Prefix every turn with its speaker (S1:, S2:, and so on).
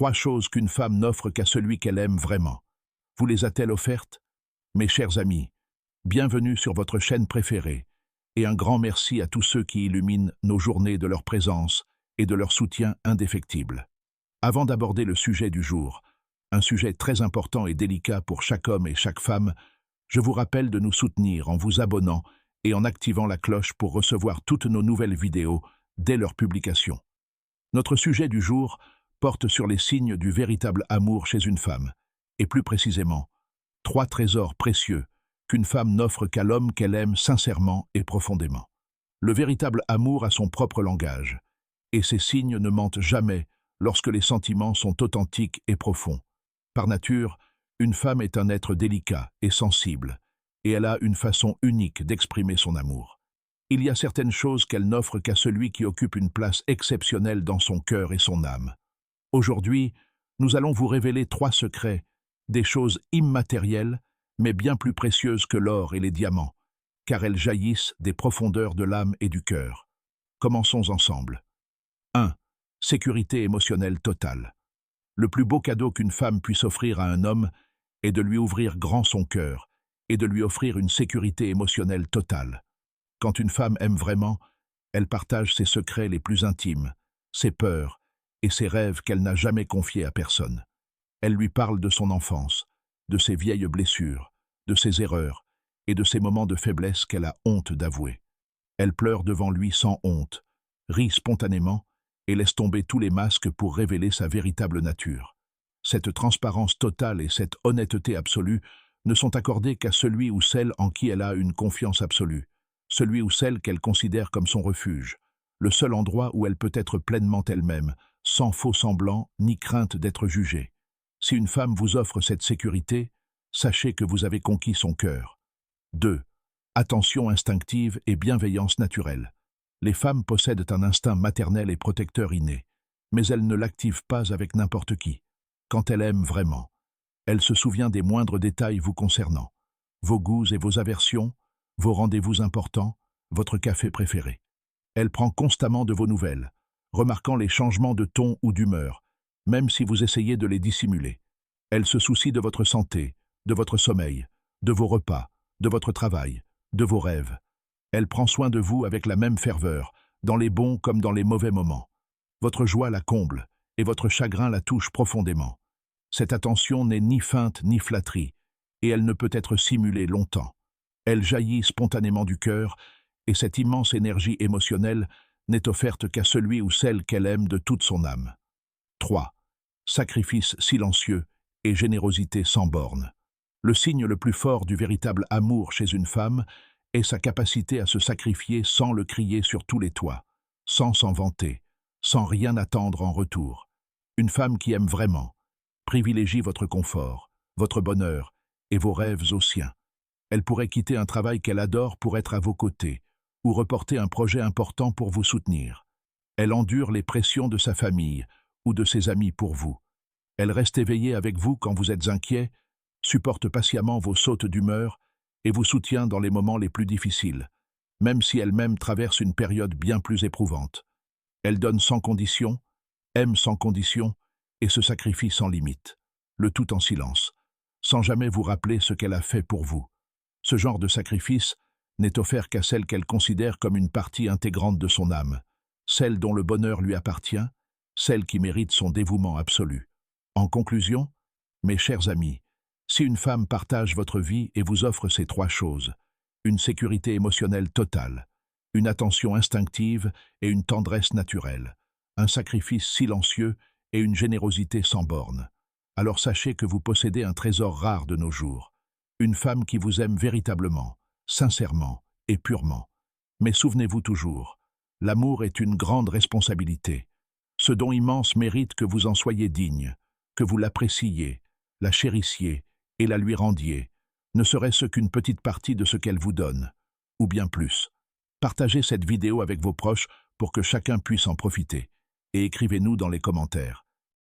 S1: 3 choses qu'une femme n'offre qu'à celui qu'elle aime vraiment. Vous les a-t-elle offertes? Mes chers amis, bienvenue sur votre chaîne préférée, et un grand merci à tous ceux qui illuminent nos journées de leur présence et de leur soutien indéfectible. Avant d'aborder le sujet du jour, un sujet très important et délicat pour chaque homme et chaque femme, je vous rappelle de nous soutenir en vous abonnant et en activant la cloche pour recevoir toutes nos nouvelles vidéos dès leur publication. Notre sujet du jour porte sur les signes du véritable amour chez une femme, et plus précisément, 3 trésors précieux qu'une femme n'offre qu'à l'homme qu'elle aime sincèrement et profondément. Le véritable amour a son propre langage, et ces signes ne mentent jamais lorsque les sentiments sont authentiques et profonds. Par nature, une femme est un être délicat et sensible, et elle a une façon unique d'exprimer son amour. Il y a certaines choses qu'elle n'offre qu'à celui qui occupe une place exceptionnelle dans son cœur et son âme. Aujourd'hui, nous allons vous révéler 3 secrets, des choses immatérielles, mais bien plus précieuses que l'or et les diamants, car elles jaillissent des profondeurs de l'âme et du cœur. Commençons ensemble. 1. Sécurité émotionnelle totale. Le plus beau cadeau qu'une femme puisse offrir à un homme est de lui ouvrir grand son cœur et de lui offrir une sécurité émotionnelle totale. Quand une femme aime vraiment, elle partage ses secrets les plus intimes, ses peurs et ses rêves qu'elle n'a jamais confiés à personne. Elle lui parle de son enfance, de ses vieilles blessures, de ses erreurs et de ses moments de faiblesse qu'elle a honte d'avouer. Elle pleure devant lui sans honte, rit spontanément et laisse tomber tous les masques pour révéler sa véritable nature. Cette transparence totale et cette honnêteté absolue ne sont accordées qu'à celui ou celle en qui elle a une confiance absolue, celui ou celle qu'elle considère comme son refuge, le seul endroit où elle peut être pleinement elle-même, sans faux semblant ni crainte d'être jugée. Si une femme vous offre cette sécurité, sachez que vous avez conquis son cœur. 2. Attention instinctive et bienveillance naturelle. Les femmes possèdent un instinct maternel et protecteur inné, mais elles ne l'activent pas avec n'importe qui. Quand elle aime vraiment, elle se souvient des moindres détails vous concernant, vos goûts et vos aversions, vos rendez-vous importants, votre café préféré. Elle prend constamment de vos nouvelles, remarquant les changements de ton ou d'humeur, même si vous essayez de les dissimuler. Elle se soucie de votre santé, de votre sommeil, de vos repas, de votre travail, de vos rêves. Elle prend soin de vous avec la même ferveur, dans les bons comme dans les mauvais moments. Votre joie la comble, et votre chagrin la touche profondément. Cette attention n'est ni feinte ni flatterie, et elle ne peut être simulée longtemps. Elle jaillit spontanément du cœur, et cette immense énergie émotionnelle n'est offerte qu'à celui ou celle qu'elle aime de toute son âme. 3. Sacrifice silencieux et générosité sans bornes. Le signe le plus fort du véritable amour chez une femme est sa capacité à se sacrifier sans le crier sur tous les toits, sans s'en vanter, sans rien attendre en retour. Une femme qui aime vraiment privilégie votre confort, votre bonheur et vos rêves aux siens. Elle pourrait quitter un travail qu'elle adore pour être à vos côtés, ou reporter un projet important pour vous soutenir. Elle endure les pressions de sa famille ou de ses amis pour vous. Elle reste éveillée avec vous quand vous êtes inquiet, supporte patiemment vos sautes d'humeur et vous soutient dans les moments les plus difficiles, même si elle-même traverse une période bien plus éprouvante. Elle donne sans condition, aime sans condition et se sacrifie sans limite, le tout en silence, sans jamais vous rappeler ce qu'elle a fait pour vous. Ce genre de sacrifice n'est offert qu'à celle qu'elle considère comme une partie intégrante de son âme, celle dont le bonheur lui appartient, celle qui mérite son dévouement absolu. En conclusion, mes chers amis, si une femme partage votre vie et vous offre ces 3 choses, une sécurité émotionnelle totale, une attention instinctive et une tendresse naturelle, un sacrifice silencieux et une générosité sans bornes, alors sachez que vous possédez un trésor rare de nos jours, une femme qui vous aime véritablement, sincèrement et purement. Mais souvenez-vous toujours, l'amour est une grande responsabilité. Ce don immense mérite que vous en soyez digne, que vous l'appréciiez, la chérissiez et la lui rendiez, ne serait-ce qu'une petite partie de ce qu'elle vous donne, ou bien plus. Partagez cette vidéo avec vos proches pour que chacun puisse en profiter, et écrivez-nous dans les commentaires.